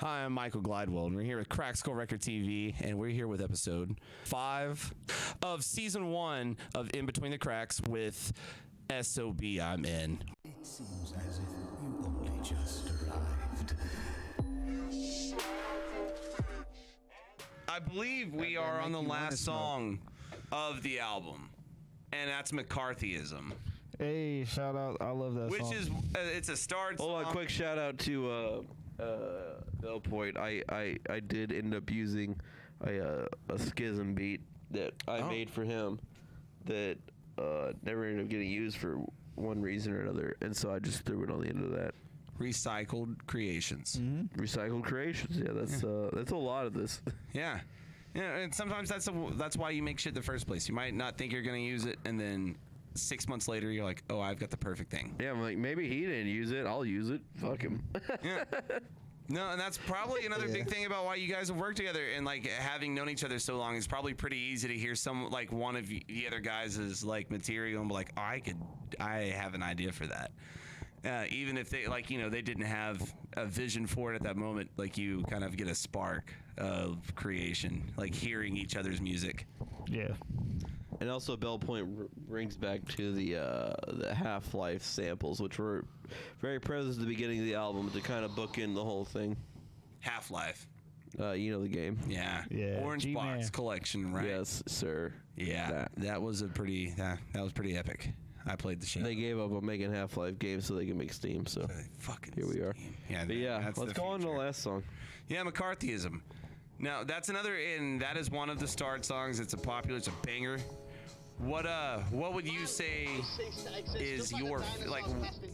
Hi, I'm Michael Glidewell, and we're here with Crack Skull Record TV, and we're here with episode 5 of season 1 of In Between the Cracks with SOBimN. It seems as if you only just arrived. I believe we are on the last song of the album, and that's McCarthyism. Hey, shout out. I love that song. Which is, it's a start song. Hold on, quick shout out to Bell Point. I did end up using a schism beat that I made for him that never ended up getting used for one reason or another, and so I just threw it on the end of that. Recycled creations. Mm-hmm. Recycled creations. Yeah, that's a lot of this. Yeah. Yeah, and sometimes that's why you make shit in the first place. You might not think you're going to use it, and then 6 months later, you're like, oh, I've got the perfect thing. Yeah, I'm like, maybe he didn't use it. I'll use it. Fuck him. Yeah. No, and that's probably another big thing about why you guys have worked together, and like having known each other so long, it's probably pretty easy to hear some like one of the other guys' like material and be like, oh, I have an idea for that. Even if they they didn't have a vision for it at that moment, like you kind of get a spark of creation, like hearing each other's music. Yeah. And also, Bell Point brings back to the Half-Life samples, which were very present at the beginning of the album to kind of bookend the whole thing. Half-Life. You know the game. Yeah. Orange G-Man. Box collection, right? Yes, sir. Yeah. That was pretty epic. I played the shit. They gave up on making Half-Life games so they can make Steam. So fucking here we are. Steam. Yeah. But yeah, that's let's go on to the last song. Yeah, McCarthyism. Now that's another, and that is one of the start songs. It's a banger. What would you say is your like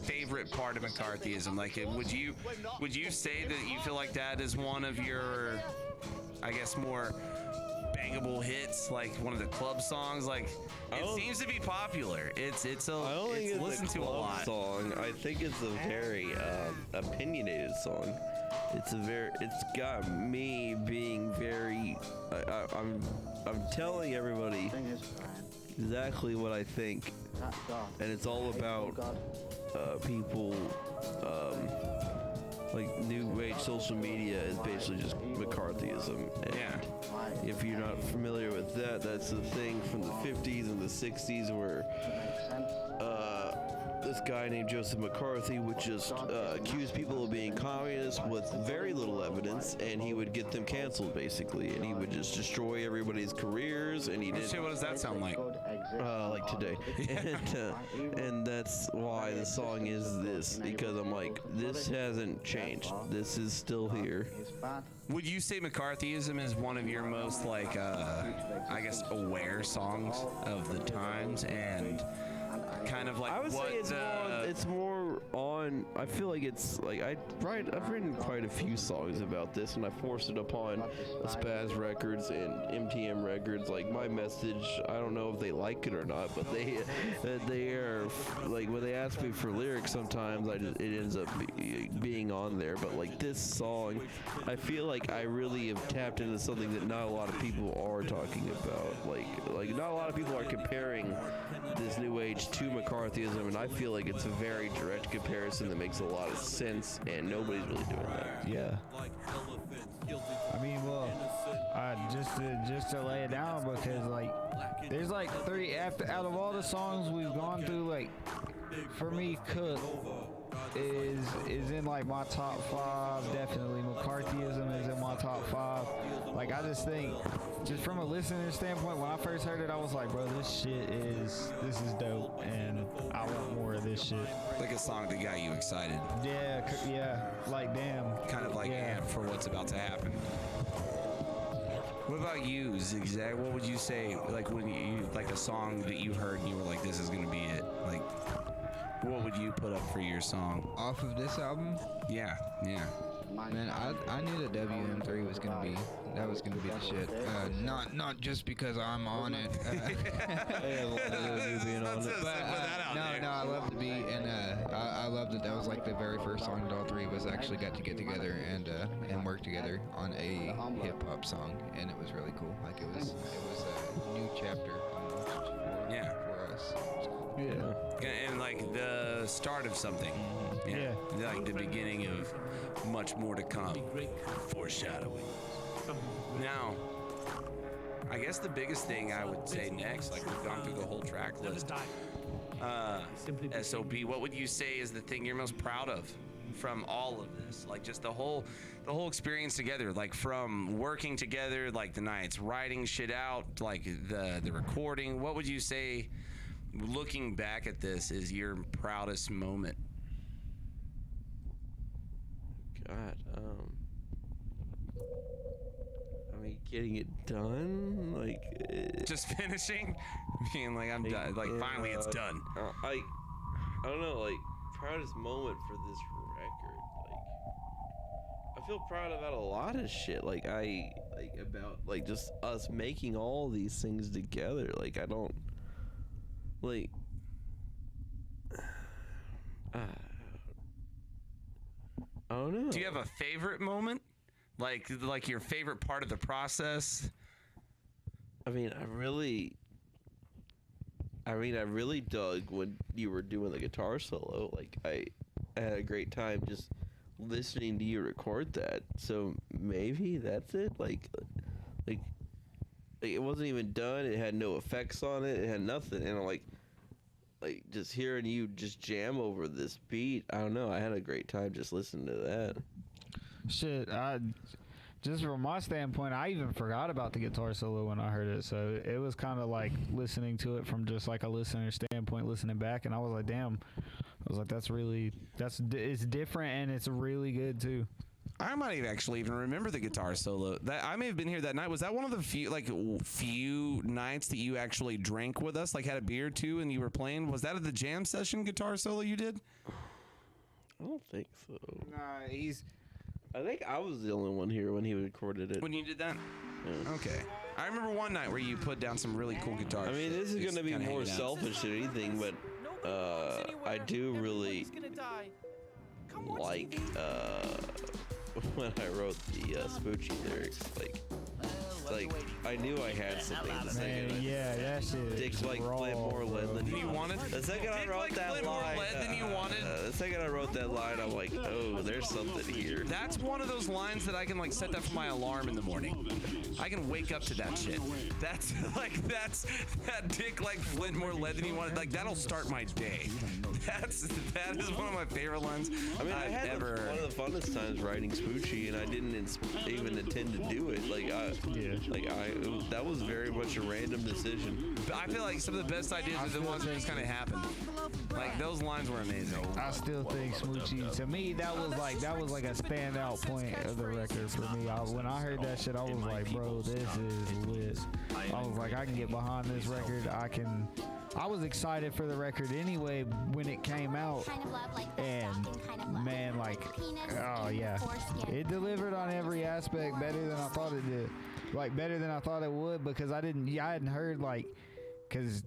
favorite part of McCarthyism? Like, would you say that you feel like that is one of your, I guess, more bangable hits, like one of the club songs? Like, it seems to be popular. It's listened to a lot. Song. I think it's a very opinionated song. It's got me being very. I'm telling everybody exactly what I think, and it's all about people. Like new age social media is basically just McCarthyism. And Yeah. if you're not familiar with that, that's the thing from the 50s and the 60s where this guy named Joseph McCarthy would just accuse people of being communists with very little evidence, and he would get them canceled basically, and he would just destroy everybody's careers, and he did. Shit, what does that sound like? Like today. And that's why the song is this, because I'm like, this hasn't changed. This is still here. Would you say McCarthyism is one of your most like I guess aware songs of the times, and kind of like I would say it's more on. I feel like it's like I've written quite a few songs about this, and I forced it upon Spaz Records and MTM Records. Like my message, I don't know if they like it or not, but they are like when they ask me for lyrics, sometimes it ends up being on there. But like this song, I feel like I really have tapped into something that not a lot of people are talking about. Like not a lot of people are comparing this new age to McCarthyism, and I feel like it's a very direct comparison that makes a lot of sense, and nobody's really doing that. Yeah. I mean, well, just to lay it down, because like there's like 3 out of all the songs we've gone through, like for me, Cook is in like my top 5. Definitely McCarthyism is in my top 5. Like I just think, just from a listener standpoint, when I first heard it, I was like, bro, this is dope, and I want more of this shit. Like a song that got you excited. Yeah, like damn. Kind of like amped for what's about to happen. What about you, Zigg-Zagg? What would you say, like when you like a song that you heard and you were like, this is gonna be it? Like, what would you put up for your song? Off of this album? Yeah. Man, I knew that WM3 was gonna be the shit. Not just because I'm on it. No, I love the beat, and I love that was like the very first song that all 3 of us actually got to get together and work together on a hip hop song, and it was really cool. Like it was a new chapter almost for us. Yeah. And like the start of something. Yeah. Like the beginning of much more to come. Foreshadowing. Now, I guess the biggest thing I would say next, like we've gone through the whole track list. SOB, what would you say is the thing you're most proud of from all of this? Like just the whole experience together, like from working together, like the nights, writing shit out, like the recording. What would you say, looking back at this, is your proudest moment? God, I mean, getting it done, like Just finishing, being like I'm done, like finally it's done. I don't know, like proudest moment for this record. Like I feel proud about a lot of shit. Like about like just us making all these things together. Like I don't like. I don't know. Do you have a favorite moment? Like your favorite part of the process? I mean, I really dug when you were doing the guitar solo. Like, I had a great time just listening to you record that. So maybe that's it. Like it wasn't even done. It had no effects on it. It had nothing. And I'm like just hearing you just jam over this beat. I don't know. I had a great time just listening to that. Shit, just from my standpoint, I even forgot about the guitar solo when I heard it. So it was kind of like listening to it from just like a listener standpoint, listening back, and I was like, damn. I was like, it's different and it's really good too. I might actually even remember the guitar solo. That I may have been here that night. Was that one of the few nights that you actually drank with us, like had a beer or two, and you were playing? Was that at the jam session guitar solo you did? I don't think so. Nah, I think I was the only one here when he recorded it. When you did that? Yeah. Okay. I remember one night where you put down some really cool guitars. I mean, this is going to be more selfish than anything, but I do really like when I wrote the Spoochie lyrics, like I knew I had something the second. Man, yeah, that shit. Dick's like raw, Flint more lead than you wanted. The second I wrote that line, the second I wrote that line, I'm like, oh, there's something here. That's one of those lines that I can like set that for my alarm in the morning. I can wake up to that shit. That's that Dick like Flint more lead than you wanted. Like that'll start my day. That is one of my favorite lines. I mean, I had one of the funnest times writing Spoochie, and I didn't even intend to do it. That was very much a random decision. I feel like some of the best ideas are the ones that just kind of happened. Like those lines were amazing. I still think Smoochie, to me, that was like a standout point of the record for me. When I heard that shit, I was like, bro, this is lit. I was like, I can get behind this record. I was excited for the record anyway when it came out, and man, like, oh yeah, it delivered on every aspect better than I thought it did. Like better than I thought it would, because I hadn't heard, like, because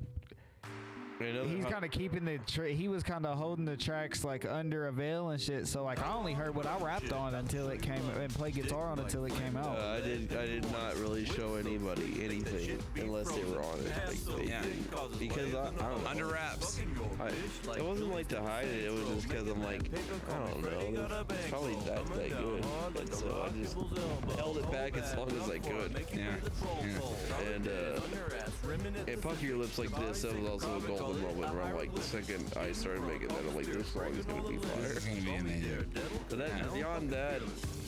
he's kind of keeping he was kind of holding the tracks like under a veil and shit. So like I only heard what I rapped on until it came, and played guitar on until it came out. I did not really show anybody anything unless they were on it. Like they didn't. Because I don't know. Under wraps. It wasn't like to hide it. It was just because I'm like, I don't know. It's probably that good. Like, so I just held it back as long as I could. Yeah. And Pucker Your Lips Like This, that was also a golden moment where I'm like, the second I started making that, I'm like, this song is gonna be fire. It's gonna be amazing. But then beyond that,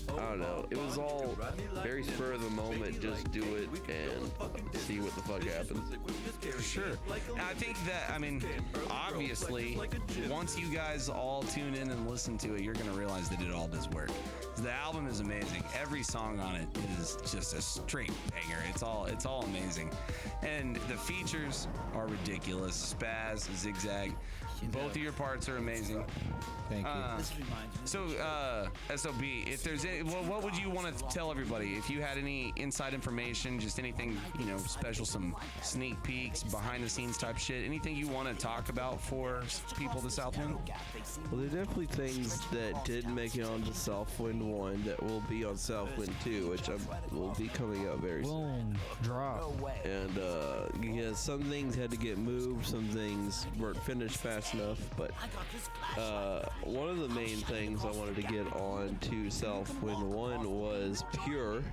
I don't know. It was all very spur of the moment. Just do it and see what the fuck happens. For sure. I think that, I mean, obviously, once you guys all tune in and listen to it, you're going to realize that it all does work. The album is amazing. Every song on it is just a straight banger. It's all amazing. And the features are ridiculous. Spaz, Zigg-Zagg. Both of your parts are amazing. Thank you. So, SOB, if there's any, well, what would you want to tell everybody? If you had any inside information, just anything, special, some sneak peeks, behind the scenes type shit, anything you want to talk about for people of the Southwind? Well, there are definitely things that didn't make it onto Southwind 1 that will be on Southwind 2, which will be coming out very soon. Boom. Drop. And yeah, some things had to get moved, some things weren't finished fast enough, but one of the main things I wanted to get on to Southwind 1 was Pure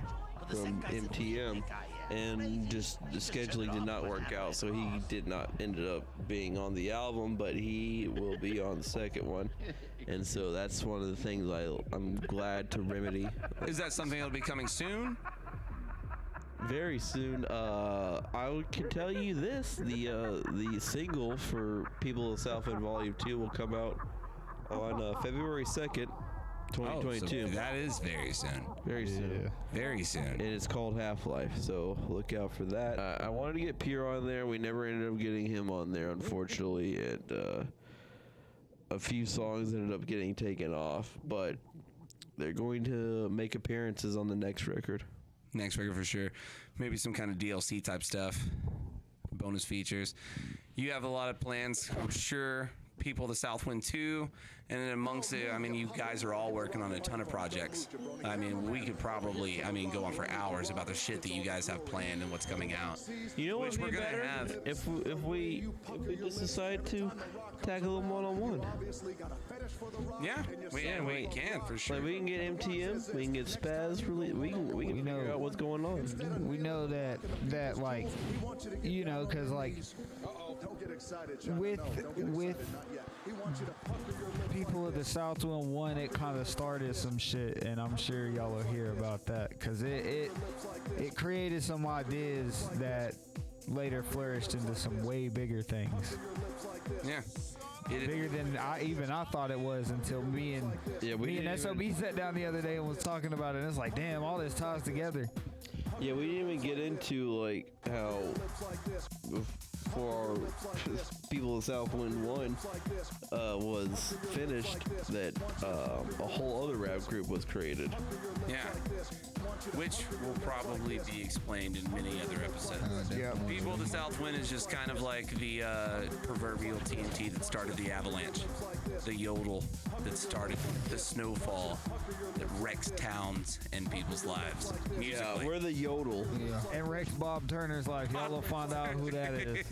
from MTM, and just the scheduling did not work out, so he did not end up being on the album, but he will be on the second one. And so that's one of the things I'm glad to remedy. Is that something that'll be coming soon? Very soon. I can tell you this: the single for People of Southwind Volume 2 will come out on February 2nd, 2022. So that is very soon. Very soon. Very soon. And it's called Half-Life, so look out for that. I wanted to get Pierre on there. We never ended up getting him on there, unfortunately, and a few songs ended up getting taken off, but they're going to make appearances on the next record. Next record for sure. Maybe some kind of DLC type stuff. Bonus features. You have a lot of plans, I'm sure. People of the Southwind 2, and then amongst it, you guys are all working on a ton of projects. We could probably, go on for hours about the shit that you guys have planned and what's coming out. You know what which we're gonna better? have If we just decide to tackle them one-on-one. Yeah, we can for sure. Like we can get MTM, we can get Spaz, we can figure out what's going on. We know that like, because like with People of the Southwind 1, it kind of started some shit, and I'm sure y'all will hear about that, because it created some ideas that later flourished into some way bigger things. Yeah. Bigger than I thought it was, until me and SOB sat down the other day and was talking about it, and it's like, damn, all this ties together. Yeah, we didn't even get into like how for People of Southwind 1 was finished, that a whole other rap group was created. Yeah. Which will probably be explained in many other episodes. People of the Southwind is just kind of like the proverbial TNT that started the avalanche, the yodel that started the snowfall that wrecks towns and people's lives musically. Yeah, we're the yodel. Yeah. And Rex Bob Turner's life, y'all will find out who that is.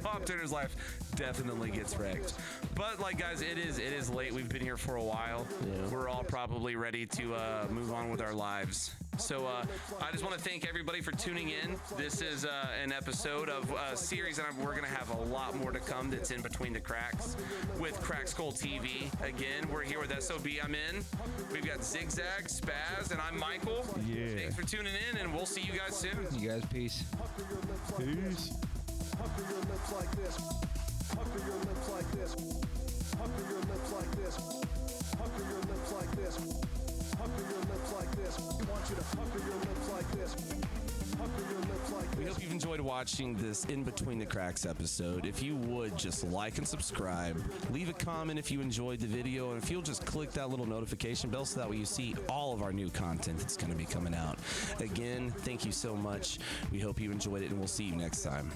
Bob Turner's life definitely gets wrecked. But like, guys, it is late. We've been here for a while. Yeah. We're all probably ready to move on with our lives. So I just want to thank everybody for tuning in. This is an episode of a series, and we're going to have a lot more to come that's in between the cracks with Crack Skull TV. Again, we're here with SOB. I'm in. We've got Zigg-Zagg, Spaz, and I'm Michael. Yeah. Thanks for tuning in, and we'll see you guys soon. You guys, peace. Peace. Pucker your lips like this. Pucker your lips like this. Pucker your lips like this. Pucker your lips like this. Pucker your lips like this. We want you to pucker your lips like this. Pucker your lips like this. We hope you've enjoyed watching this In Between the Cracks episode. If you would, just like and subscribe. Leave a comment if you enjoyed the video, and if you'll just click that little notification bell so that way you see all of our new content that's going to be coming out. Again, thank you so much. We hope you enjoyed it, and we'll see you next time.